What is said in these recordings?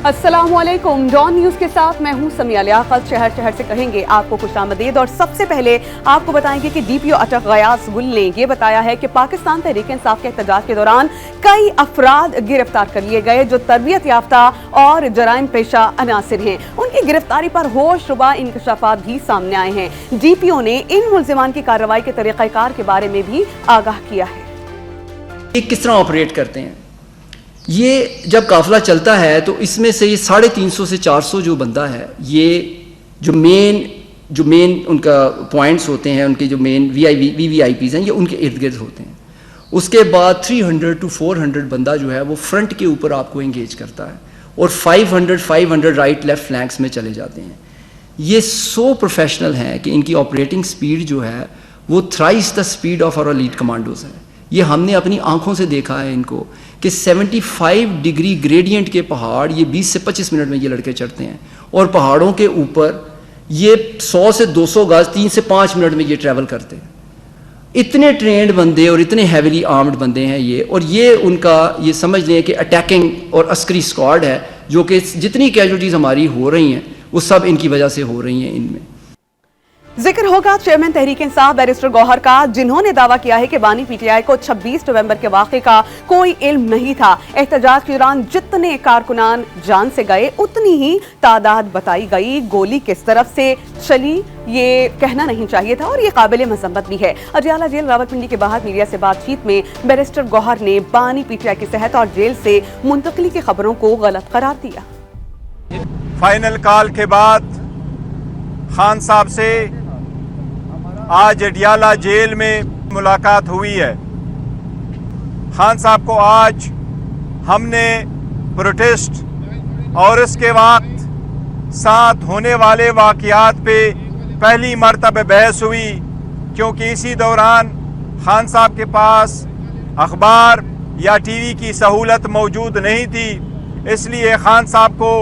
अस्सलामुअलैकुम। Don news के साथ मैं हूं समिया लियाकत। शहर शहर से कहेंगे आपको खुशामदीद। और सबसे पहले आपको बताएंगे कि DPO अटक गयास गुल ने ये बताया है कि पाकिस्तान तहरीक इंसाफ के एहतजाज के दौरान कई अफराद गिरफ्तार कर लिए गए जो तरबियत याफ्ता और जराइम पेशा अनासिर हैं। उनकी गिरफ्तारी पर होशरुबा इंकशाफात भी सामने आए हैं। DPO ने इन मुल्जिमान की कार्रवाई के तरीक़ाकार के बारे में भी आगाह किया है। ये किस तरह ऑपरेट करते हैं, ये जब काफिला चलता है तो इसमें से ये 350 से 400 जो बंदा है, ये जो मेन उनका पॉइंट्स होते हैं, उनके जो मेन VVIPs हैं, ये उनके इर्द गिर्द होते हैं। उसके बाद 300 to 400 बंदा जो है वो फ्रंट के ऊपर आपको इंगेज करता है और 500 राइट लेफ्ट फ्लैंक्स में चले जाते हैं। ये सो प्रोफेशनल हैं कि इनकी ऑपरेटिंग स्पीड जो है वो thrice the speed of our elite commandos है। ये हमने अपनी आंखों से देखा है इनको कि 75 डिग्री ग्रेडियंट के पहाड़ ये 20 से 25 मिनट में ये लड़के चढ़ते हैं और पहाड़ों के ऊपर ये 100 से 200 गज 3 से 5 मिनट में ये ट्रैवल करते हैं। इतने ट्रेंड बंदे और इतने हैविली आर्म्ड बंदे हैं ये, और ये उनका ये समझ लें कि अटैकिंग और अस्करी स्क्वाड है, जो कि जितनी कैजुअल्टीज हमारी हो रही हैं वो सब इनकी वजह से हो रही हैं। इनमें जिक्र होगा चेयरमैन तहरीक इंसाफ बैरिस्टर गौहर का, जिन्होंने दावा किया है कि बानी PTI को 26 नवंबर के वाक़े का कोई इल्म नहीं था। एहतजाज के दौरान जितने कारकुनान जान से गए उतनी ही तादाद बताई गई। गोली किस तरफ से चली ये कहना नहीं चाहिए था और ये काबिल मज़म्मत भी है। अडियाला जेल रावलपिंडी के बाहर मीडिया से बातचीत में बैरिस्टर गौहर ने बानी PTI की सेहत और जेल से मुंतकली की खबरों को गलत करार दिया। फाइनल कॉल के बाद खान साहब से आज अडियाला जेल में मुलाकात हुई है। खान साहब को आज हमने प्रोटेस्ट और इसके वक्त साथ होने वाले वाक़यात पे पहली मरतबा बहस हुई, क्योंकि इसी दौरान खान साहब के पास अखबार या TV की सहूलत मौजूद नहीं थी, इसलिए खान साहब को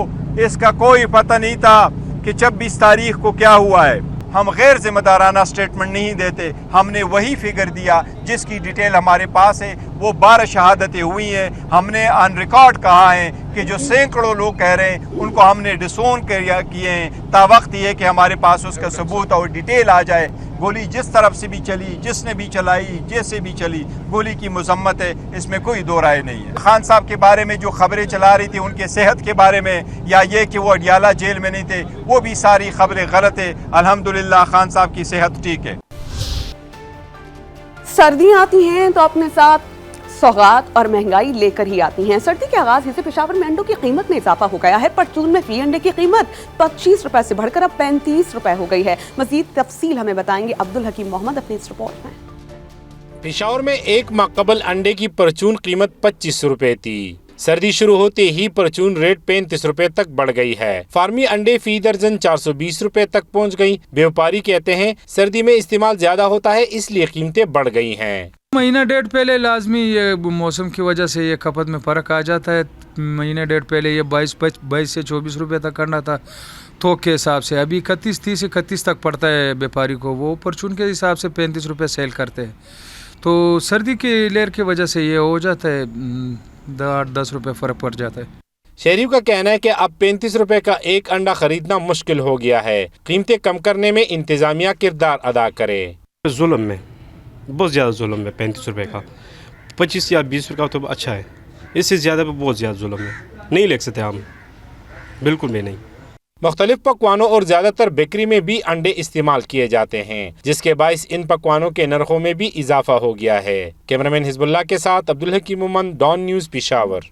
इसका कोई पता नहीं था कि 26 तारीख को क्या हुआ है। हम गैर जिम्मेदाराना स्टेटमेंट नहीं देते, हमने वही फिगर दिया जिसकी डिटेल हमारे पास है। वो 12 शहादतें हुई हैं। हमने ऑन रिकॉर्ड कहा है कि जो सैकड़ों लोग कह रहे हैं उनको हमने डिसोन किए हैं। तावक्त ये कि हमारे पास उसका सबूत और डिटेल आ जाए। गोली जिस तरफ से भी चली, जिसने भी चलाई, जैसे भी चली, गोली की मजम्मत है, इसमें कोई दो राय नहीं है। खान साहब के बारे में जो खबरें चला रही थी उनके सेहत के बारे में, या ये कि वो अडियाला जेल में नहीं थे, वो भी सारी खबरें गलत है। अल्हम्दुलिल्लाह खान साहब की सेहत ठीक है। सर्दियां आती हैं तो अपने साथ सौगात और महंगाई लेकर ही आती हैं। सर्दी के आगाज से पेशावर में अंडों की कीमत में इजाफा हो गया है। परचून में फी अंडे की कीमत 25 रुपए से बढ़कर अब 35 रुपए हो गई है। मजीद तफसील हमें बताएंगे अब्दुल हकीम मोहम्मद अपनी इस रिपोर्ट में। पेशावर में एक माह कबल अंडे की परचून कीमत 25 रुपए थी। सर्दी शुरू होते ही परचून रेट 35 रुपए तक बढ़ गई है। फार्मी अंडे फी दर्जन 420 रुपए तक पहुंच गई। व्यापारी कहते हैं सर्दी में इस्तेमाल ज्यादा होता है, इसलिए कीमतें बढ़ गई हैं। महीना डेढ़ पहले लाजमी ये मौसम की वजह से ये खपत में फ़र्क आ जाता है। महीने डेढ़ पहले ये 22 से 24 रुपए तक करना था थोक के हिसाब से, अभी 30 से 31 तक पड़ता है व्यापारी को। वो परचून के हिसाब से 35 रुपए सेल करते हैं। तो सर्दी की लेयर की वजह से ये हो जाता है, 8-10 रुपए फ़र्क पड़ जाता है। शहरियों का कहना है कि अब 35 रुपए का एक अंडा खरीदना मुश्किल हो गया है। कीमतें कम करने में इंतजामिया किरदार अदा करे। जुल्म में बहुत ज़्यादा जुल्म है। 35 रुपए का 25 या 20 रुपये का तो अच्छा है, इससे ज़्यादा बहुत ज़्यादा जुल्म है। नहीं ले सकते हम, बिल्कुल भी नहीं। मुख्तलिफ पकवानों और ज़्यादातर बेकरी में भी अंडे इस्तेमाल किए जाते हैं, जिसके बायस इन पकवानों के नरखों में भी इजाफा हो गया है। कैमरामैन हिजबुल्लाह के साथ अब्दुल हकीम मोहम्मद, डॉन न्यूज़, पेशावर।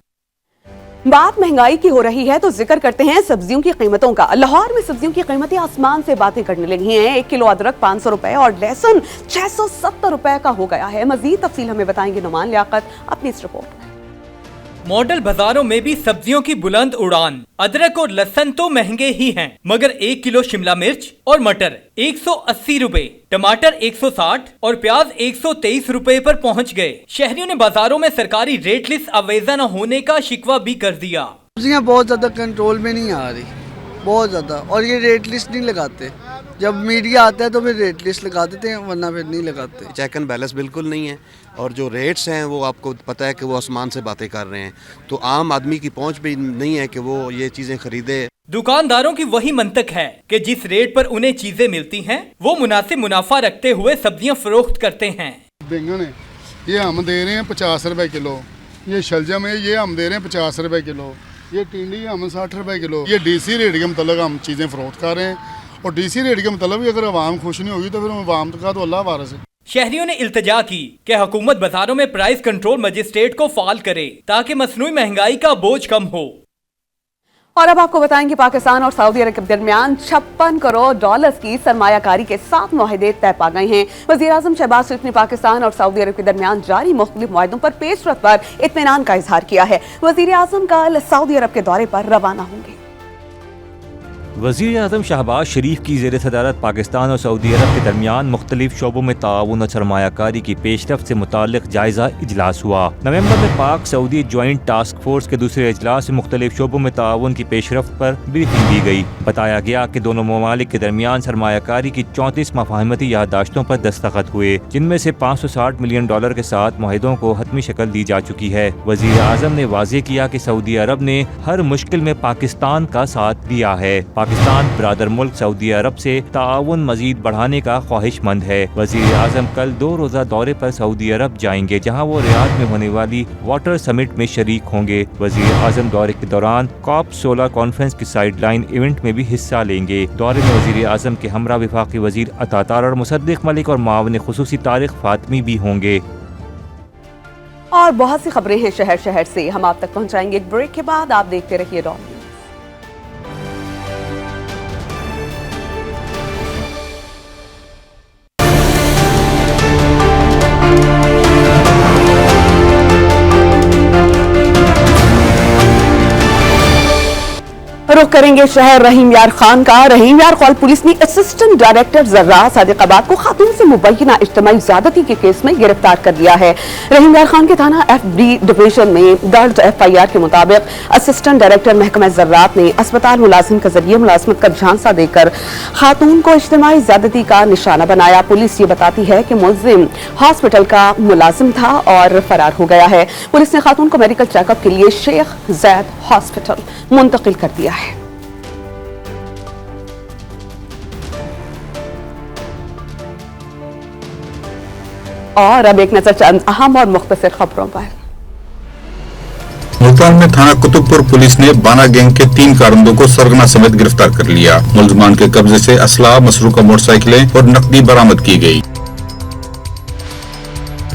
बात महंगाई की हो रही है तो जिक्र करते हैं सब्जियों की कीमतों का। लाहौर में सब्जियों की कीमतें आसमान से बातें करने लगी हैं। 1 किलो अदरक 500 रुपए और लहसुन 670 रुपए का हो गया है। मजीद तफसील हमें बताएंगे नुमान लियाकत अपनी इस रिपोर्ट में। मॉडल बाजारों में भी सब्जियों की बुलंद उड़ान। अदरक और लहसुन तो महंगे ही हैं, मगर 1 किलो शिमला मिर्च और मटर 180 रुपए, टमाटर 160 और प्याज 123 रुपए पर पहुंच गए। शहरियों ने बाजारों में सरकारी रेट लिस्ट अवेजा न होने का शिकवा भी कर दिया। सब्जियाँ बहुत ज्यादा कंट्रोल में नहीं आ रही, बहुत ज्यादा, और ये रेट लिस्ट नहीं लगाते। جب میڈیا آتا ہے تو پھر ریٹ لسٹ لگا دیتے ہیں ورنہ پھر نہیں لگاتے. چیک اینڈ بیلنس بالکل نہیں ہے اور جو ریٹس ہیں وہ آپ کو پتہ ہے کہ وہ آسمان سے باتیں کر رہے ہیں, تو عام آدمی کی پہنچ بھی نہیں ہے کہ وہ یہ چیزیں خریدے. دکانداروں کی وہی منطق ہے کہ جس ریٹ پر انہیں چیزیں ملتی ہیں وہ مناسب منافع رکھتے ہوئے سبزیاں فروخت کرتے ہیں. بینگن ہے یہ ہم دے رہے ہیں 50 روپے کلو, یہ شلجم ہے یہ ہم دے رہے ہیں 50 روپے کلو, یہ ٹینڈی ہم 60 روپے کلو. یہ ڈی سی ریٹ کے متعلق ہم چیزیں فروخت کر رہے ہیں اور ڈی سی ریٹ کے متعلق اگر عوام خوش نہیں ہوگی تو پھر عوام کا تو اللہ وارث ہے. شہریوں نے التجا کی کہ حکومت بازاروں میں پرائس کنٹرول مجسٹریٹ کو فعال کرے تاکہ مصنوعی مہنگائی کا بوجھ کم ہو. اور اب آپ کو بتائیں کہ پاکستان اور سعودی عرب کے درمیان 56 کروڑ ڈالرز کی سرمایہ کاری کے 7 معاہدے طے پا گئے ہیں. وزیر اعظم شہباز شریف نے پاکستان اور سعودی عرب کے درمیان جاری مختلف معاہدوں پر پیش رفت پر اطمینان کا اظہار کیا ہے. وزیر اعظم کل سعودی عرب کے دورے پر روانہ ہوں گے. وزیر اعظم شہباز شریف کی زیر صدارت پاکستان اور سعودی عرب کے درمیان مختلف شعبوں میں تعاون اور سرمایہ کاری کی پیش رفت سے متعلق جائزہ اجلاس ہوا. نومبر میں پاک سعودی جوائنٹ ٹاسک فورس کے دوسرے اجلاس میں مختلف شعبوں میں تعاون کی پیش رفت پر بریفنگ دی گئی. بتایا گیا کہ دونوں ممالک کے درمیان سرمایہ کاری کی 34 مفاہمتی یادداشتوں پر دستخط ہوئے, جن میں سے $560 ملین کے ساتھ معاہدوں کو حتمی شکل دی جا چکی ہے. وزیر اعظم نے واضح کیا کہ سعودی عرب نے ہر مشکل میں پاکستان کا ساتھ دیا ہے. پاکستان برادر ملک سعودی عرب سے تعاون مزید بڑھانے کا خواہش مند ہے. وزیر اعظم کل 2 روزہ دورے پر سعودی عرب جائیں گے, جہاں وہ ریاض میں ہونے والی واٹر سمٹ میں شریک ہوں گے. وزیر اعظم دورے کے دوران COP 16 کانفرنس کی سائیڈ لائن ایونٹ میں بھی حصہ لیں گے. دورے میں وزیر اعظم کے ہمراہ وفاقی وزیر عطا تارڑ مصدق ملک اور معاون خصوصی طارق فاطمی بھی ہوں گے. اور بہت سی خبریں ہیں شہر سے, ہم آپ تک پہنچائیں گے ایک بریک کے بعد. آپ دیکھتے رہیے ڈان نیوز. رخ کریں گے شہر رحیم یار خان کا. رحیم یار خان پولیس نے اسسٹنٹ ڈائریکٹر زراعت صادق آباد کو خاتون سے مبینہ اجتماعی زیادتی کے کیس میں گرفتار کر لیا ہے. رحیم یار خان کے تھانہ FD ڈویژن میں درج FIR کے مطابق اسسٹنٹ ڈائریکٹر محکمہ زراعت نے اسپتال ملازم کے ذریعے ملازمت کا جھانسا دے کر خاتون کو اجتماعی زیادتی کا نشانہ بنایا. پولیس یہ بتاتی ہے کہ ملزم ہاسپٹل کا ملازم تھا اور فرار ہو گیا ہے. پولیس نے خاتون کو میڈیکل چیک اپ کے لیے شیخ زید ہاسپٹل منتقل کر دیا ہے. اور اب ایک نظر چند اہم اور مختصر خبروں پر. ملتان میں تھانہ قطب پور پولیس نے بانا گینگ کے 3 کارندوں کو سرغنہ سمیت گرفتار کر لیا. ملزمان کے قبضے سے اسلحہ, مسروقہ موٹر سائیکلیں اور نقدی برآمد کی گئی.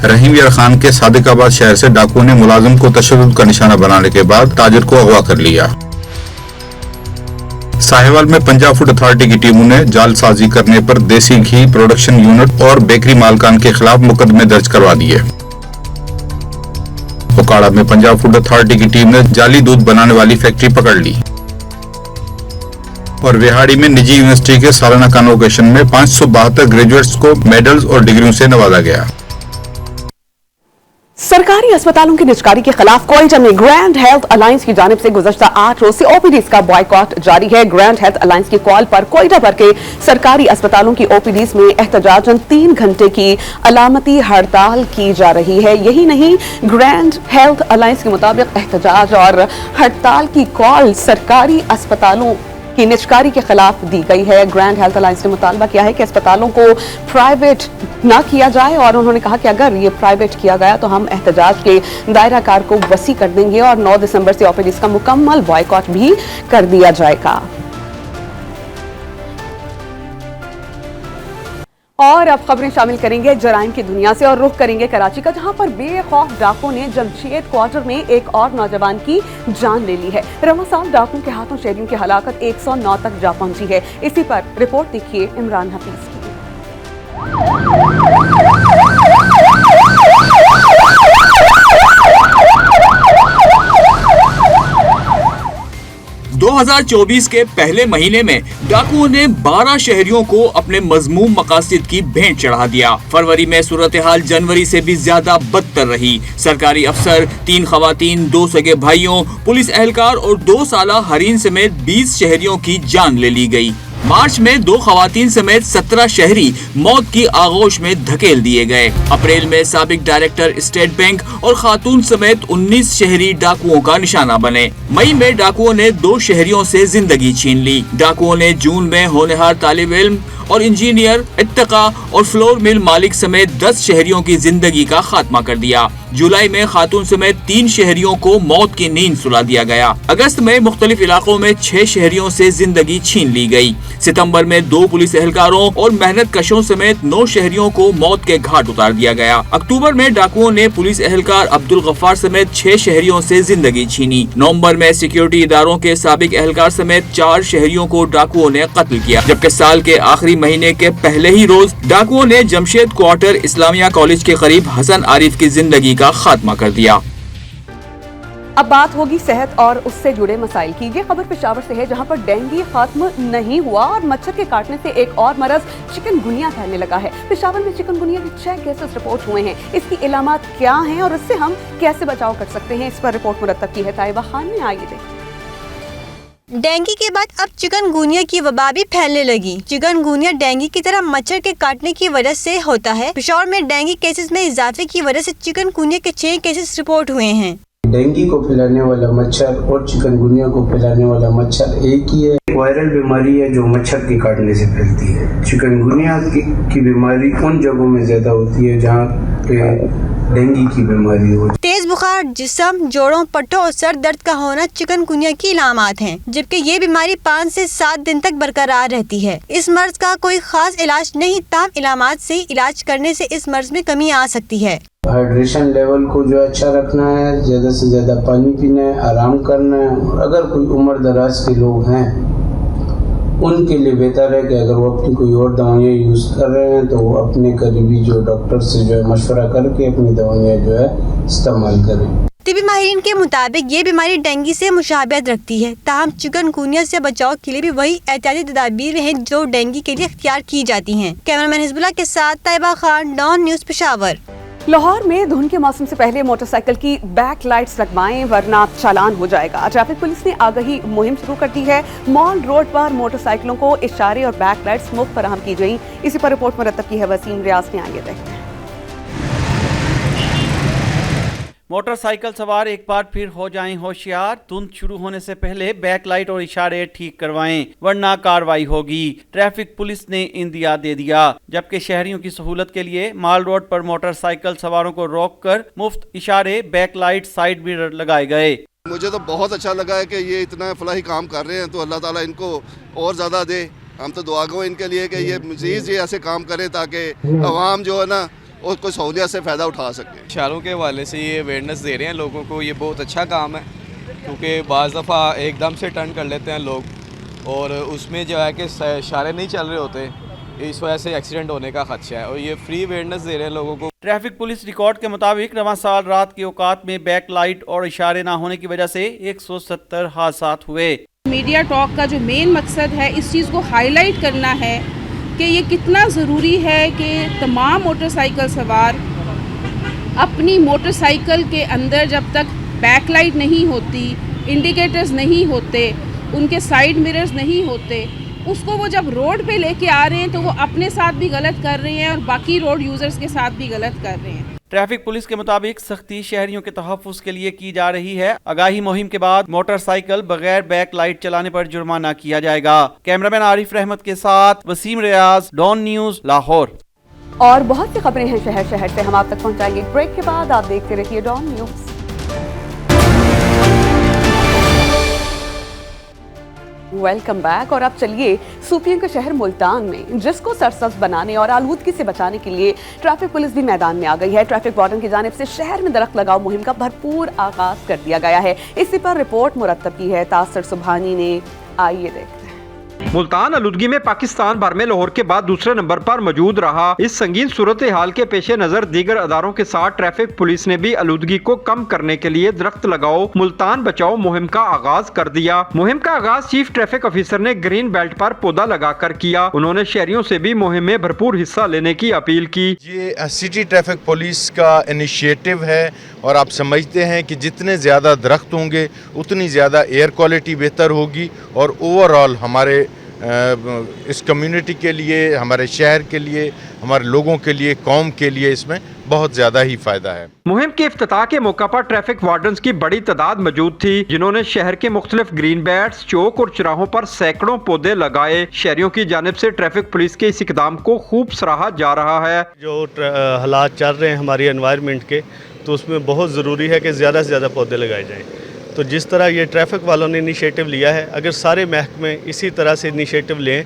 رحیم یار خان کے صادق آباد شہر سے ڈاکوؤں نے ملازم کو تشدد کا نشانہ بنانے کے بعد تاجر کو اغوا کر لیا. ساہیوال میں پنجاب فوڈ اتھارٹی کی ٹیموں نے جال سازی کرنے پر دیسی گھی پروڈکشن یونٹ اور بیکری مالکان کے خلاف مقدمے درج کروا دیے. اوکاڑا میں پنجاب فوڈ اتھارٹی کی ٹیم نے جعلی دودھ بنانے والی فیکٹری پکڑ لی. اور وہاڑی میں نجی یونیورسٹی کے سالانہ کانوکیشن میں 572 گریجویٹس کو میڈلز اور ڈگریوں سے نوازا گیا. سرکاری اسپتالوں کی نجکاری کے خلاف کوئٹہ میں گرینڈ ہیلتھ الائنس کی جانب سے گزشتہ 8 روز سے OPDs کا بائیکاٹ جاری ہے. گرینڈ ہیلتھ الائنس کی کال پر کوئٹہ بھر کے سرکاری اسپتالوں کی OPDs میں احتجاجاً 3 گھنٹے کی علامتی ہڑتال کی جا رہی ہے. یہی نہیں, گرینڈ ہیلتھ الائنس کے مطابق احتجاج اور ہڑتال کی کال سرکاری اسپتالوں کی نجکاری کے خلاف دی گئی ہے. گرینڈ ہیلتھ الائنس نے مطالبہ کیا ہے کہ اسپتالوں کو پرائیویٹ نہ کیا جائے, اور انہوں نے کہا کہ اگر یہ پرائیویٹ کیا گیا تو ہم احتجاج کے دائرہ کار کو وسیع کر دیں گے اور 9 دسمبر سے OPDs کا مکمل بائیکاٹ بھی کر دیا جائے گا. اور اب خبریں شامل کریں گے جرائم کی دنیا سے اور رخ کریں گے کراچی کا, جہاں پر بے خوف ڈاکو نے جمشید کوارٹر میں ایک اور نوجوان کی جان لے لی ہے. رواں سال ڈاکو کے ہاتھوں شہریوں کی ہلاکت 109 تک جا پہنچی ہے. اسی پر رپورٹ دیکھیے عمران حفیظ کی. دو 2024 کے پہلے مہینے میں ڈاکوؤں نے 12 شہریوں کو اپنے مذموم مقاصد کی بھینٹ چڑھا دیا. فروری میں صورتحال جنوری سے بھی زیادہ بدتر رہی. سرکاری افسر, 3 خواتین, 2 سگے بھائیوں, پولیس اہلکار اور 2 سالہ حرین سمیت 20 شہریوں کی جان لے لی گئی. मार्च में 2 खवातीन समेत 17 शहरी मौत की आगोश में धकेल दिए गए। अप्रैल में साबिक डायरेक्टर स्टेट बैंक और खातून समेत 19 शहरी डाकुओं का निशाना बने। मई में डाकुओं ने 2 शहरियों से जिंदगी छीन ली। डाकुओं ने जून में होनहार तालिब इल्म और इंजीनियर, इत्तका और फ्लोर मिल मालिक समेत 10 शहरियों की जिंदगी का खात्मा कर दिया। जुलाई में खातून समेत 3 शहरियों को मौत की नींद सुला दिया गया। अगस्त में मुख्तलिफ इलाकों में 6 शहरियों से जिंदगी छीन ली गई। सितंबर में 2 पुलिस एहलकारों और मेहनत कशों समेत 9 शहरियों को मौत के घाट उतार दिया गया। अक्टूबर में डाकुओं ने पुलिस एहलकार अब्दुल गफ्फार समेत 6 शहरियों से जिंदगी छीनी। नवंबर में सिक्योरिटी इदारों के साबिक एहलकार समेत 4 शहरियों को डाकुओं ने कत्ल किया, जबकि साल के आखिरी महीने के पहले ही रोज डाकुओं ने जमशेद क्वार्टर इस्लामिया कॉलेज के करीब हसन आरिफ की जिंदगी का खात्मा कर दिया। अब बात होगी सेहत और उससे जुड़े मसाइल की। ये खबर पेशावर से है, जहां पर डेंगू खत्म नहीं हुआ और मच्छर के काटने से एक और मरज चिकनगुनिया फैलने लगा है। पेशावर में चिकनगुनिया के 6 केसेस रिपोर्ट हुए हैं। इसकी इलामात क्या हैं और इससे हम कैसे बचाव कर सकते हैं, इस पर रिपोर्ट मुरतब की है ताइबा खान ने। आइए देखें। डेंगू के बाद अब चिकनगुनिया की वबा भी फैलने लगी। चिकनगुनिया डेंगू की तरह मच्छर के काटने की वजह से होता है। पेशावर में डेंगू केसेस में इजाफे की वजह से चिकनगुनिया के 6 केसेस रिपोर्ट हुए हैं। डेंगू को फैलाने वाला मच्छर और चिकनगुनिया को फैलाने वाला मच्छर एक ही है। वायरल बीमारी है जो मच्छर के काटने से फैलती है। चिकनगुनिया की बीमारी उन जगहों में ज्यादा होती है जहाँ पे डेंगू की बीमारी हो। तेज बुखार, जिस्म, जोड़ों, पट्टों और सर दर्द का होना चिकनगुनिया की इलामात हैं, जबकि ये बीमारी 5 से 7 दिन तक बरकरार रहती है। इस मर्ज का कोई खास इलाज नहीं, ताहम इलामात से इलाज करने से इस मर्ज में कमी आ सकती है। हाइड्रेशन लेवल को जो अच्छा रखना है, ज्यादा से ज्यादा पानी पीना है, आराम करना है। अगर कोई उम्र दराज के लोग हैं उनके लिए बेहतर है कि अगर वो अपनी कोई और दवाइयाँ यूज़ कर रहे हैं तो वो अपने करीबी जो डॉक्टर से जो है मशवरा करके अपनी दवाइयाँ जो है इस्तेमाल करें। तिबी माहिरीन के मुताबिक ये बीमारी डेंगू से मुशाबहत रखती है, ताहम चिकनगुनिया से बचाव के लिए भी वही एहतियाती तदाबीर हैं जो डेंगू के लिए इख्तियार की जाती हैं। कैमरामैन हिजबुल्लाह के साथ ताइबा खान, डॉन न्यूज़ पेशावर। लाहौर में धुंध के मौसम से पहले मोटरसाइकिल की बैक लाइट्स लगवाएं वरना चालान हो जाएगा। ट्रैफिक पुलिस ने आगाही मुहिम शुरू कर दी है। मॉल रोड पर मोटरसाइकिलों को इशारे और बैक लाइट्स मुफ्त फराहम की गई। इसी पर रिपोर्ट मुरतब की है वसीम रियाज ने। आगे देखते हैं। मोटरसाइकिल सवार एक बार फिर हो जाएं होशियार। धुंध शुरू होने से पहले बैक लाइट और इशारे ठीक करवाएं वरना कार्रवाई होगी। ट्रैफिक पुलिस ने इंदिया दे दिया, जबकि शहरियों की सहूलत के लिए माल रोड पर मोटरसाइकिल सवारों को रोककर मुफ्त इशारे, बैक लाइट, साइड मिरर लगाए गए। मुझे तो बहुत अच्छा लगा है कि ये इतना फलाही काम कर रहे हैं, तो अल्लाह ताला इनको और ज़्यादा दे। हम तो दुआ गो इनके लिए कि ये मज़ीद ये ऐसे काम करें ताकि अवाम जो है ना और कोई सहूलियत से फ़ायदा उठा सके। इशारों के हवाले से ये अवेयरनेस दे रहे हैं लोगों को, ये बहुत अच्छा काम है, क्योंकि बाज़ दफ़ा एकदम से टर्न कर लेते हैं लोग और उसमें जो है कि इशारे नहीं चल रहे होते, इस वजह से एक्सीडेंट होने का खदशा है और ये फ्री अवेयरनेस दे रहे हैं लोगों को। ट्रैफिक पुलिस रिकॉर्ड के मुताबिक रवां साल रात के औकात में बैक लाइट और इशारे ना होने की वजह से 170 हादसात हुए। मीडिया टॉक का जो मेन मकसद है इस चीज़ को हाईलाइट करना है कि ये कितना ज़रूरी है कि तमाम मोटरसाइकिल सवार अपनी मोटरसाइकिल के अंदर जब तक बैक लाइट नहीं होती, इंडिकेटर्स नहीं होते, उनके साइड मिरर्स नहीं होते, उसको वो जब रोड पे लेके आ रहे हैं तो वो अपने साथ भी गलत कर रहे हैं और बाकी रोड यूज़र्स के साथ भी गलत कर रहे हैं। ट्रैफिक पुलिस के मुताबिक सख्ती शहरियों के तहफ़्फ़ुज़ के लिए की जा रही है। आगाही मुहिम के बाद मोटरसाइकिल बगैर बैक लाइट चलाने पर जुर्माना किया जाएगा। कैमरामैन आरिफ रहमत के साथ वसीम रियाज, डॉन न्यूज़, लाहौर। और बहुत सी खबरें हैं शहर शहर से, हम आप तक पहुंचाएंगे ब्रेक के बाद। आप देखते रहिए डॉन न्यूज़। Welcome back. और अब चलिए सूफियों के शहर मुल्तान में, जिसको सरसब्ज बनाने और आलूदगी से बचाने के लिए ट्रैफिक पुलिस भी मैदान में आ गई है। ट्रैफिक वार्डन की जानिब से शहर में दरख्त लगाओ मुहिम का भरपूर आगाज कर दिया गया है। इसी पर रिपोर्ट मुरतब की है तासर सुबहानी ने। आइए देखते हैं। मुल्तान आलूदगी में पाकिस्तान भर में लाहौर के बाद दूसरे नंबर पर मौजूद रहा। इस संगीन सूरत हाल के पेश नजर दीगर अदारों के साथ ट्रैफिक पुलिस ने भी आलूदगी को कम करने के लिए दरख्त लगाओ मुल्तान बचाओ मुहिम का आगाज कर दिया। मुहिम का आगाज चीफ ट्रैफिक ऑफिसर ने ग्रीन बेल्ट पर पौधा लगाकर किया। उन्होंने शहरियों से भी मुहिम में भरपूर हिस्सा लेने की अपील की। ये सिटी ट्रैफिक पुलिस का इनिशिएटिव है और आप समझते हैं कि जितने ज़्यादा दरख्त होंगे उतनी ज़्यादा एयर क्वालिटी बेहतर होगी और ओवरऑल हमारे اس کمیونٹی کے لیے, ہمارے شہر کے لیے, ہمارے لوگوں کے لیے, قوم کے لیے اس میں بہت زیادہ ہی فائدہ ہے. مہم کے افتتاح کے موقع پر ٹریفک وارڈنز کی بڑی تعداد موجود تھی, جنہوں نے شہر کے مختلف گرین بیلٹس, چوک اور چراہوں پر سینکڑوں پودے لگائے. شہریوں کی جانب سے ٹریفک پولیس کے اس اقدام کو خوب سراہا جا رہا ہے. جو حالات چل رہے ہیں ہماری انوائرمنٹ کے, تو اس میں بہت ضروری ہے کہ زیادہ سے زیادہ پودے لگائے جائیں. تو جس طرح یہ ٹریفک والوں نے انیشیٹو لیا ہے, اگر سارے محکمے اسی طرح سے انیشیٹو لیں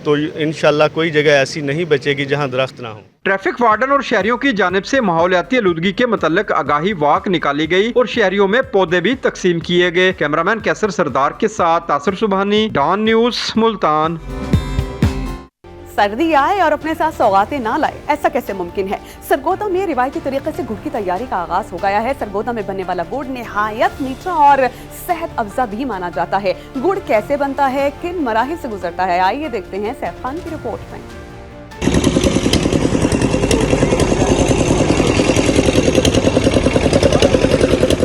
تو انشاءاللہ کوئی جگہ ایسی نہیں بچے گی جہاں درخت نہ ہوں. ٹریفک وارڈن اور شہریوں کی جانب سے ماحولیاتی آلودگی کے متعلق آگاہی واک نکالی گئی اور شہریوں میں پودے بھی تقسیم کیے گئے. کیمرامین کیسر سردار کے ساتھ تاثر سبحانی, ڈان نیوز, ملتان. سردی آئے اور اپنے ساتھ سوغاتیں نہ لائے, ایسا کیسے ممکن ہے؟ سرگودا میں روایتی طریقے سے گڑ کی تیاری کا آغاز ہو گیا ہے. سرگودا میں بننے والا گڑ نہایت میٹھا اور صحت افزا بھی مانا جاتا ہے. گڑ کیسے بنتا ہے, کن مراحل سے گزرتا ہے, آئیے دیکھتے ہیں سیف خان کی رپورٹ میں.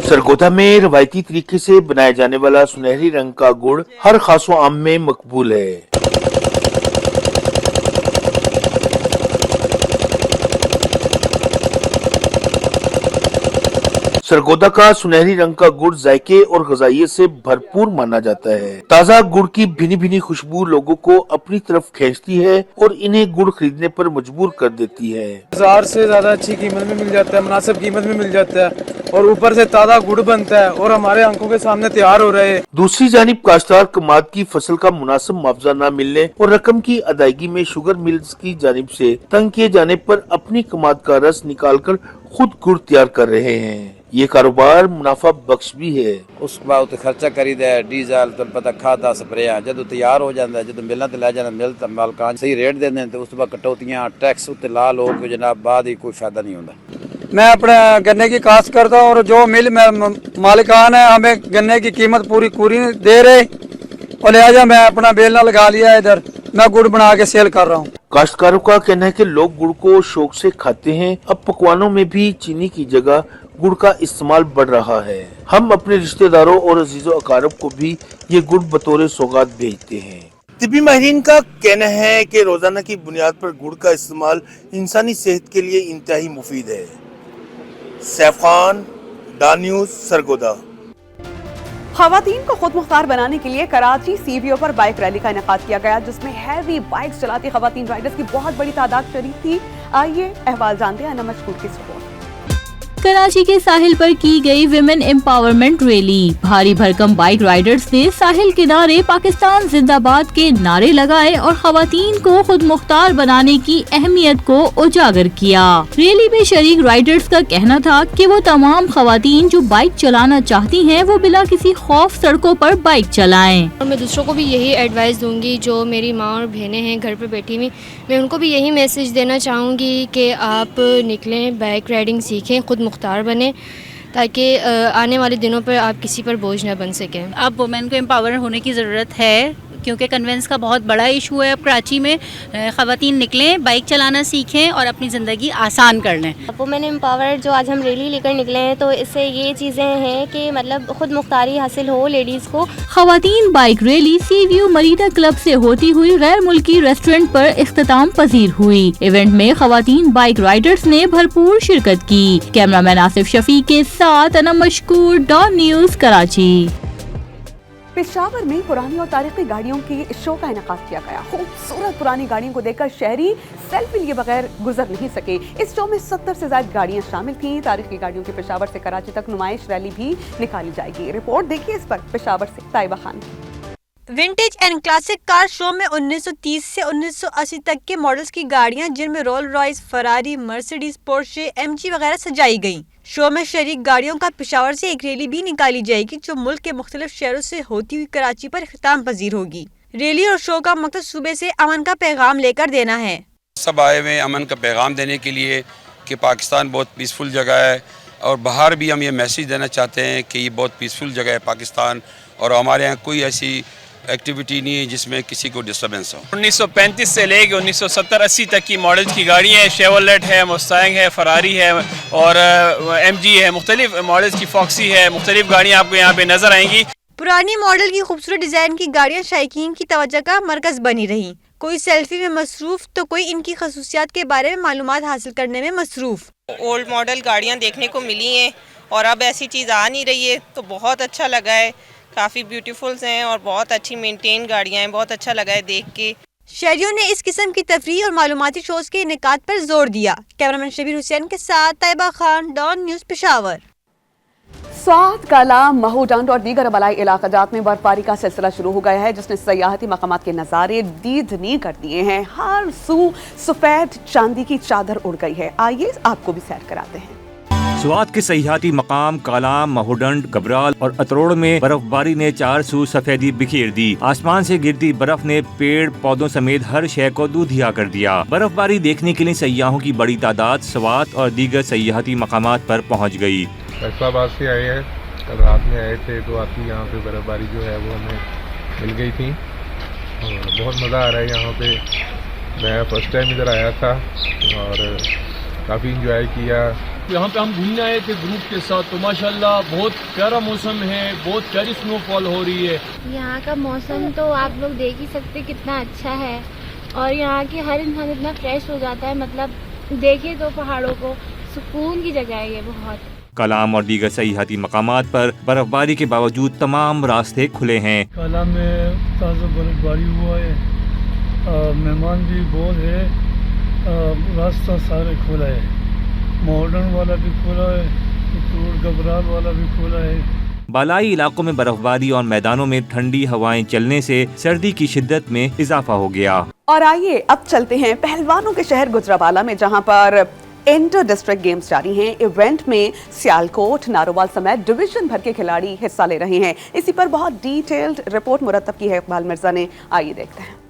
سرگودا میں روایتی طریقے سے بنایا جانے والا سنہری رنگ کا گڑ ہر خاص و عام میں مقبول ہے. سرگودا کا سنہری رنگ کا گڑ ذائقے اور غذائیت سے بھرپور مانا جاتا ہے. تازہ گڑ کی بھینی بھینی خوشبو لوگوں کو اپنی طرف کھینچتی ہے اور انہیں گڑ خریدنے پر مجبور کر دیتی ہے. 1000 سے زیادہ اچھی قیمت میں مل جاتا ہے, مناسب قیمت میں مل جاتا ہے, اور اوپر سے تازہ گڑ بنتا ہے اور ہمارے آنکھوں کے سامنے تیار ہو رہے ہیں. دوسری جانب کاشتکار کماد کی فصل کا مناسب معاوضہ نہ ملنے اور رقم کی ادائیگی میں شوگر ملز کی جانب سے تنگ کیے جانے پر اپنی کماد کا رس نکال کر خود گڑ تیار کر رہے ہیں. یہ کاروبار منافع بخش بھی ہے. اس بعد خرچہ کری دے, ڈیزل تو پتہ کھادا سپرے جدو تیار ہو جاتا ہے, جدو ملنا تے لے جانا, مل تے مالکان صحیح ریٹ دے دیں تو اس بعد کٹوتیاں ٹیکس تے لا لو کہ جناب بعد ہی کوئی فائدہ نہیں ہوتا. میں اپنے گنے کی کاشت کرتا ہوں اور جو مل میں مالکان ہے ہمیں گنے کی قیمت پوری دے رہے, اور لہٰذا میں اپنا بیلنا لگا لیا ادھر, میں گڑ بنا کے سیل کر رہا ہوں. کاشتکاروں کا کہنا ہے کہ لوگ گڑ کو شوق سے کھاتے ہیں. اب پکوانوں میں بھی چینی کی جگہ گڑ کا استعمال بڑھ رہا ہے. ہم اپنے رشتہ داروں اور عزیز و اقارب کو بھی یہ گڑ بطور سوغات بھیجتے ہیں. طبی ماہرین کا کہنا ہے کہ روزانہ کی بنیاد پر گڑ کا استعمال انسانی صحت کے لیے انتہائی مفید ہے. Saif Khan, Dawn News, Sargodha. خواتین کو خود مختار بنانے کے لیے کراچی سی وی او پر بائک ریلی کا انعقاد کیا گیا, جس میں ہیوی بائک چلاتی خواتین رائڈرز کی بہت بڑی تعداد شریک تھی. آئیے احوال جانتے ہیں انا مشکور کی رپورٹ. کراچی کے ساحل پر کی گئی ویمن امپاورمنٹ ریلی. بھاری بھرکم بائک رائڈرز نے ساحل کنارے پاکستان زندہ باد کے نعرے لگائے اور خواتین کو خود مختار بنانے کی اہمیت کو اجاگر کیا. ریلی میں شریک رائڈرز کا کہنا تھا کہ وہ تمام خواتین جو بائک چلانا چاہتی ہیں وہ بلا کسی خوف سڑکوں پر بائک چلائیں. اور میں دوسروں کو بھی یہی ایڈوائس دوں گی, جو میری ماں اور بہنیں ہیں گھر پہ بیٹھی ہوئی, میں ان کو بھی یہی میسج دینا چاہوں گی کہ آپ نکلیں, بائک رائڈنگ سیکھیں, خود مختار بنیں, تاکہ آنے والے دنوں پر آپ کسی پر بوجھ نہ بن سکیں. اب وومن کو امپاور ہونے کی ضرورت ہے, کیونکہ کنوینس کا بہت بڑا ایشو ہے اب کراچی میں. خواتین نکلیں, بائک چلانا سیکھیں اور اپنی زندگی آسان کر لیں. وومن امپاور جو آج ہم ریلی لے کر نکلے ہیں, تو اس سے یہ چیزیں ہیں کہ مطلب خود مختاری حاصل ہو لیڈیز کو. خواتین بائک ریلی سی ویو مرینا کلب سے ہوتی ہوئی غیر ملکی ریسٹورنٹ پر اختتام پذیر ہوئی. ایونٹ میں خواتین بائک رائڈرز نے بھرپور شرکت کی. کیمرامین آصف شفیع کے ساتھ انا مشکور, ڈان نیوز, کراچی. پشاور میں پرانی اور تاریخی گاڑیوں کی شو کا انعقاد کیا گیا. خوبصورت پرانی گاڑیوں کو دیکھ کر شہری سیلفی لیے بغیر گزر نہیں سکے. اس شو میں 70 سے زائد گاڑیاں شامل تھیں. تاریخی گاڑیوں کی پشاور سے کراچی تک نمائش ریلی بھی نکالی جائے گی. رپورٹ دیکھیے اس پر پشاور سے Tayyaba Khan. Vintage and classic car show میں 1930 سے 1980 تک کے ماڈلز کی گاڑیاں, جن میں رول رائس, فراری, مرسیڈیز, پورشے, MG وغیرہ سجائی گئیں. شو میں شریک گاڑیوں کا پشاور سے ایک ریلی بھی نکالی جائے گی, جو ملک کے مختلف شہروں سے ہوتی ہوئی کراچی پر اختتام پذیر ہوگی. ریلی اور شو کا مقصد صوبے سے امن کا پیغام لے کر دینا ہے. سب آئے ہوئے امن کا پیغام دینے کے لیے کہ پاکستان بہت پیسفل جگہ ہے, اور باہر بھی ہم یہ میسیج دینا چاہتے ہیں کہ یہ بہت پیسفل جگہ ہے پاکستان, اور ہمارے یہاں کوئی ایسی ایکٹیویٹی نہیں ہے جس میں کسی کو ڈسٹربنس ہو. 1935 سے لے کے 1970-80 تک کی ماڈلز کی گاڑیاں ہیں. شیورلیٹ ہے, مستینگ ہے, فراری ہے اور MG ہے, مختلف ماڈلز کی فاکسی ہے, مختلف گاڑیاں آپ کو یہاں پہ نظر آئیں گی. पुरानी मॉडल की खूबसूरत डिजाइन की गाड़ियां शायकीन की तवज्जो का मरकज बनी रही। कोई सेल्फी में मसरूफ तो कोई इनकी खसूसियात के बारे में मालूमात हासिल करने में मसरूफ। ओल्ड मॉडल गाड़ियां देखने को मिली हैं और अब ऐसी चीज़ आ नहीं रही है, तो बहुत अच्छा लगा है। काफ़ी ब्यूटीफुल हैं और बहुत अच्छी मेंटेन गाड़ियां हैं, बहुत अच्छा लगा है देख के। शहरियों ने इस किस्म की तफरीह और मालूमाती शोज के इनेकाद पर जोर दिया। कैमरामैन शबीर हुसैन के साथ तैयबा खान, डॉन न्यूज़ पेशावर। स्वात, कालाम, महूडंड और दीगर अबलाई इलाकाजात में बर्फबारी का सिलसिला शुरू हो गया है, जिसने सयाहती मकामात के नज़ारे दीदनी कर दिए हैं। हर सू सफ़ेद चांदी की चादर उड़ गई है। आइए आपको भी सैर कराते हैं। स्वात के सयाहती मकाम कालाम, महूडंड, गबराल और अतरोड़ में बर्फबारी ने चार सू सफेदी बिखेर दी। आसमान से गिरती बर्फ ने पेड़ पौधों समेत हर शय को दूधिया कर दिया। बर्फबारी देखने के लिए सयाहों की बड़ी तादाद स्वात और दीगर सयाहती मकामात पर पहुँच गयी। फैसलाबाद से आए हैं, कल रात में आए थे तो आपकी यहाँ पे बर्फबारी जो है वो हमें मिल गई थी और बहुत मज़ा आ रहा है यहाँ पे। मैं फर्स्ट टाइम इधर आया था और काफ़ी इंजॉय किया। यहाँ पे हम घूमने आए थे ग्रुप के साथ, तो माशाल्लाह बहुत प्यारा मौसम है, बहुत प्यारी स्नोफॉल हो रही है। यहाँ का मौसम तो आप लोग देख ही सकते कितना अच्छा है और यहाँ की हर इंसान इतना फ्रेश हो जाता है, मतलब देखिए तो पहाड़ों को, सुकून की जगह है ये बहुत। कलाम और दीगर सयाहती मकामात पर बर्फबारी के बावजूद तमाम रास्ते खुले हैं। कलाम में ताज़ा बर्फबारी हुआ है, मेहमान भी बहुत है, रास्ता सारे खुला है, मॉडर्न वाला भी खुला है, गबराल वाला भी खुला है। बालाई इलाकों में बर्फबारी और मैदानों में ठंडी हवाएं चलने से सर्दी की शिद्दत में इजाफा हो गया। और आइए अब चलते हैं पहलवानों के शहर गुजरावाला में, जहां पर इंटर डिस्ट्रिक्ट गेम्स जारी हैं। इवेंट में सियालकोट, नारोवाल समेत डिवीजन भर के खिलाड़ी हिस्सा ले रहे हैं। इसी पर बहुत डिटेल्ड रिपोर्ट मुरतब की है इकबाल मिर्जा ने, आइए देखते हैं।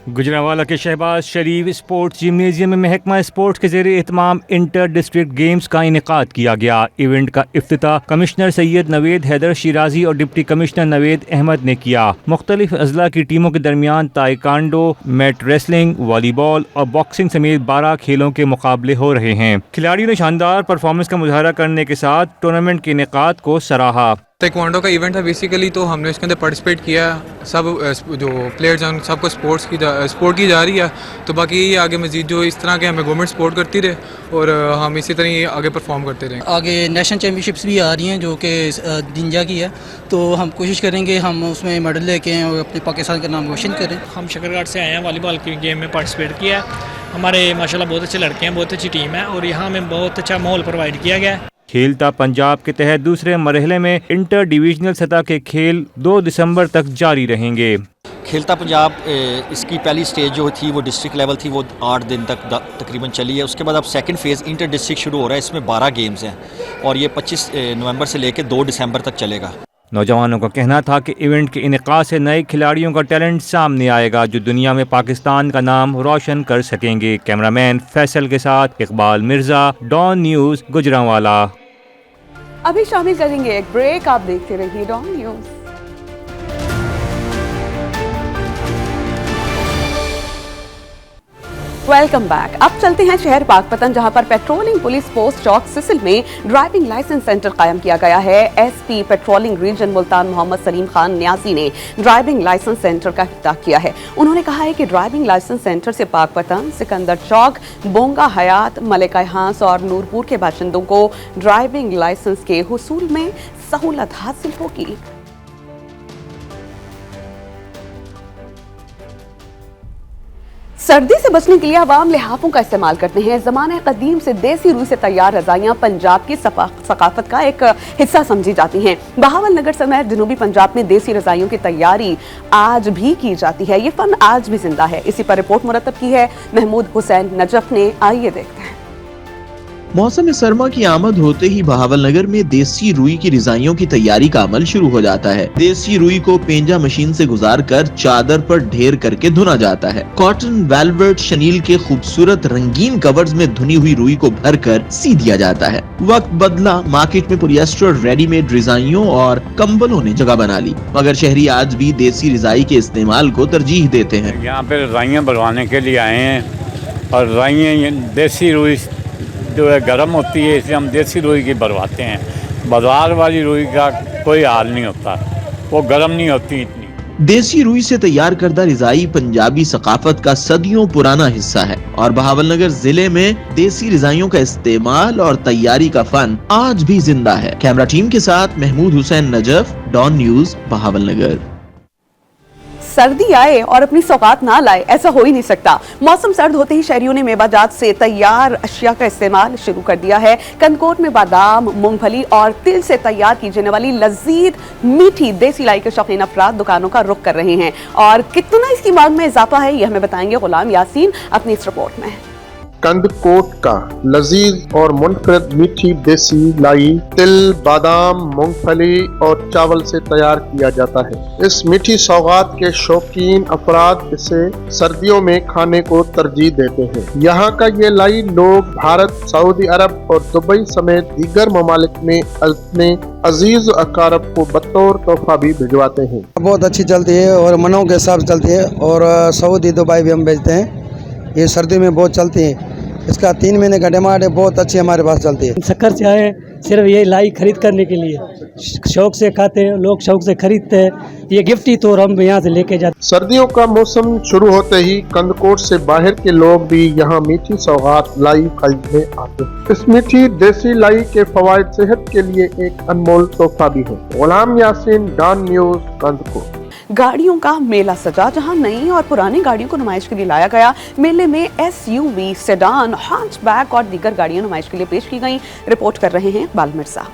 गुजरावाला के शहबाज शरीफ स्पोर्ट्स जिम्नेजियम में महकमा स्पोर्ट्स के ज़ेरे एहतमाम इंटर डिस्ट्रिक्ट गेम्स का इनेकाद किया गया। इवेंट का इफ्तिताह कमिश्नर सैयद नवेद हैदर शिराजी और डिप्टी कमिश्नर नवेद अहमद ने किया। मुख्तलिफ अजला की टीमों के दरमियान ताइकांडो, मैट रेसलिंग, वॉलीबॉल और बॉक्सिंग समेत 12 खेलों के मुकाबले हो रहे हैं। खिलाड़ियों ने शानदार परफॉर्मेंस का मुजाहरा करने के साथ टूर्नामेंट के इनेकाद को सराहा। ताइक्वांडो का इवेंट है बेसिकली, तो हमने इसके अंदर पार्टिसिपेट किया। सब जो प्लेयर्स हैं सबको स्पोर्ट की जा रही है, तो बाकी ये आगे मजीद जो इस तरह के हमें गवर्नमेंट सपोर्ट करती रहे और हम इसी तरह ही आगे परफॉर्म करते रहें। आगे नेशनल चैम्पियनशिप्स भी आ रही हैं जो कि जिंजा की है, तो हम कोशिश करेंगे हम उसमें मेडल लेके आएँ और अपने पाकिस्तान का नाम रोशन करें। हम शकरघाट से आए हैं, वॉलीबॉल की गेम में पार्टिसिपेट किया है। हमारे माशाल्लाह बहुत अच्छे लड़के हैं, बहुत अच्छी टीम है और यहाँ हमें बहुत अच्छा माहौल प्रोवाइड किया गया है। खेलता पंजाब के तहत दूसरे मरहले में इंटर डिविजनल सतह के खेल 2 दिसंबर तक जारी रहेंगे। खेलता पंजाब इसकी पहली स्टेज जो थी वो डिस्ट्रिक्ट लेवल थी, वो 8 दिन तक तकरीबन चली है। उसके बाद अब सेकंड फेज़ इंटर डिस्ट्रिक्ट शुरू हो रहा है, इसमें 12 गेम्स हैं और ये 25 नवंबर से लेकर 2 दिसंबर तक चलेगा। नौजवानों का कहना था कि इवेंट के इनेकाद से नए खिलाड़ियों का टैलेंट सामने आएगा जो दुनिया में पाकिस्तान का नाम रोशन कर सकेंगे। कैमरामैन फैसल के साथ इकबाल मिर्जा, डॉन न्यूज़, गुजरांवाला। अभी शामिल करेंगे एक ब्रेक, आप देखते रहिए डॉन न्यूज़। Welcome back. अब चलते हैं शहर पाकपतन, जहां पर पेट्रोलिंग पुलिस पोस्ट चौक सिसिल में ड्राइविंग लाइसेंस सेंटर कायम किया गया है। SP patrolling region Multan Muhammad Salim Khan Niazi ने ड्राइविंग लाइसेंस सेंटर का इफ्तिताह किया है। उन्होंने कहा है कि ड्राइविंग लाइसेंस सेंटर से पाकपतन, सिकंदर चौक, बोंगा हयात, मलिका हांस और नूरपुर के बाशिंदों को ड्राइविंग लाइसेंस के हुसूल में सहूलत हासिल होगी। सर्दी से बचने के लिए अवाम लिहाफों का इस्तेमाल करते हैं। ज़माने कदीम से देसी रुई से तैयार रज़ाइयाँ पंजाब की सकाफत का एक हिस्सा समझी जाती हैं। बहावल नगर समेत जनूबी पंजाब में देसी रज़ाइयों की तैयारी आज भी की जाती है। ये फन आज भी जिंदा है। इसी पर रिपोर्ट मुरतब की है महमूद हुसैन नजफ ने, आइए देखते हैं। मौसम सरमा की आमद होते ही बहावल नगर में देसी रुई की रज़ाइयों की तैयारी का अमल शुरू हो जाता है। देसी रुई को पेंजा मशीन से गुजारकर चादर पर ढेर करके धुना जाता है। कॉटन, वेलवेट, शनील के खूबसूरत रंगीन कवर्स में धुनी हुई रुई को भरकर सी दिया जाता है। वक्त बदला, मार्केट में पॉलिएस्टर रेडीमेड रज़ाइयों और कंबलों ने जगह बना ली, मगर शहरी आज भी देसी रज़ाई के इस्तेमाल को तरजीह देते हैं। यहाँ पे रज़ाइयाँ बनवाने के लिए आए हैं और रज़ाइयाँ देसी रुई जो है गर्म होती है, इसलिए हम देसी रुई की बनवाते हैं। बाजार वाली रुई का कोई हाल नहीं होता। वो गर्म नहीं होती इतनी। देसी रुई से तैयार करदा रिजाई पंजाबी सकाफत का सदियों पुराना हिस्सा है और बहावलनगर जिले में देसी रिजाइयों का इस्तेमाल और तैयारी का फन आज भी जिंदा है। कैमरा टीम के साथ महमूद हुसैन नजफ, डॉन न्यूज, बहावलनगर। सर्दी आए और अपनी सौगात ना लाए, ऐसा हो ही नहीं सकता। मौसम सर्द होते ही शहरियों ने मेवाजात से तैयार अशिया का इस्तेमाल शुरू कर दिया है। कंदकोट में बादाम, मूंगफली और तिल से तैयार की जाने वाली लजीज मीठी देसी लाई के शौकीन अफराद दुकानों का रुख कर रहे हैं और कितना इसकी मांग में इजाफा है ये हमें बताएंगे गुलाम यासीन अपनी इस रिपोर्ट में। कंदकोट का लजीज और मुनफरद मीठी देसी लाई तिल, बादाम, मूंगफली और चावल से तैयार किया जाता है। इस मीठी सौगात के शौकीन अफराद इसे सर्दियों में खाने को तरजीह देते हैं। यहाँ का ये लाई लोग भारत, सऊदी अरब और दुबई समेत दीगर ममालिक में अपने अजीज अकारब को बतौर तोहफा भी भिजवाते हैं। बहुत अच्छी चलती है और मनों के हिसाब से चलती है और सऊदी दुबई भी हम भेजते हैं। ये सर्दी में बहुत चलती है। इसका 3 महीने का डिमांड है, बहुत अच्छी हमारे पास चलती है। शक्कर से आए सिर्फ ये लाई खरीद करने के लिए, शौक से खाते हैं लोग, शौक से खरीदते हैं। ये गिफ्ट ही तो हम यहाँ से लेके जाते। सर्दियों का मौसम शुरू होते ही कंदकोट से बाहर के लोग भी यहाँ मीठी सौगात लाई खरीदने आते हैं। इस मीठी देसी लाई के फवायद सेहत के लिए एक अनमोल तोहफा भी है। गुलाम यासीन, डॉन न्यूज, कंदकोट। गाड़ियों का मेला सजा, जहां नई और पुरानी गाड़ियों को नुमाइश के लिए लाया गया। मेले में एसयूवी, सेडान, हैचबैक और दीगर गाड़ियां नुमाइश के लिए पेश की गईं। रिपोर्ट कर रहे हैं बाल मिर्जा।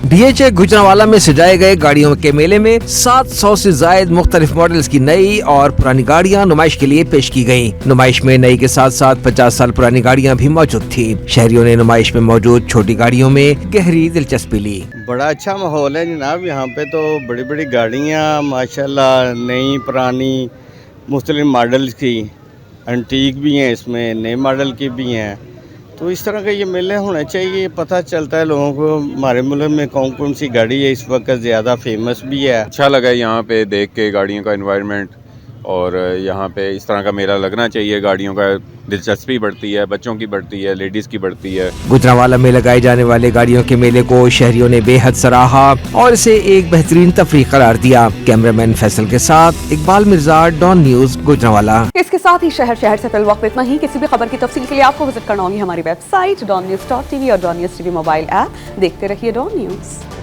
DHA गुजरांवाला में सजाए गए गाड़ियों के मेले में 700 से जायद मुख्तलिफ मॉडल्स की नई और पुरानी गाड़ियां नुमाइश के लिए पेश की गयी। नुमाइश में नई के साथ साथ 50 साल पुरानी गाड़ियां भी मौजूद थी। शहरियों ने नुमाइश में मौजूद छोटी गाड़ियों में गहरी दिलचस्पी ली। बड़ा अच्छा माहौल है जनाब, यहाँ पे तो बड़ी बड़ी गाड़ियाँ माशाल्लाह, नई पुरानी मुख्तलिफ मॉडल्स की, एंटीक भी हैं, इसमें नए मॉडल की भी हैं। तो इस तरह के ये मेले होने चाहिए, पता चलता है लोगों को हमारे मुल्क में कौन कौन सी गाड़ी है इस वक्त ज़्यादा फेमस भी है। अच्छा लगा यहाँ पे देख के गाड़ियों का एनवायरनमेंट, और यहाँ पे इस तरह का मेला लगना चाहिए। गाड़ियों का दिलचस्पी बढ़ती है, बच्चों की बढ़ती है, लेडीज़ की बढ़ती है। गुजरांवाला में लगाए जाने वाले गाड़ियों के मेले को शहरियों ने बेहद सराहा और इसे एक बेहतरीन तफरीक करार दिया। कैमरामैन फैसल के साथ इकबाल मिर्जा, डॉन न्यूज, गुजरांवाला। इसके साथ ही शहर से फिल वक्त इतना ही। किसी भी खबर की तफसील के लिए आपको विजिट करना होगी हमारी वेबसाइट donnews.tv और Dawn News TV mobile app. देखते रहिए डॉन न्यूज।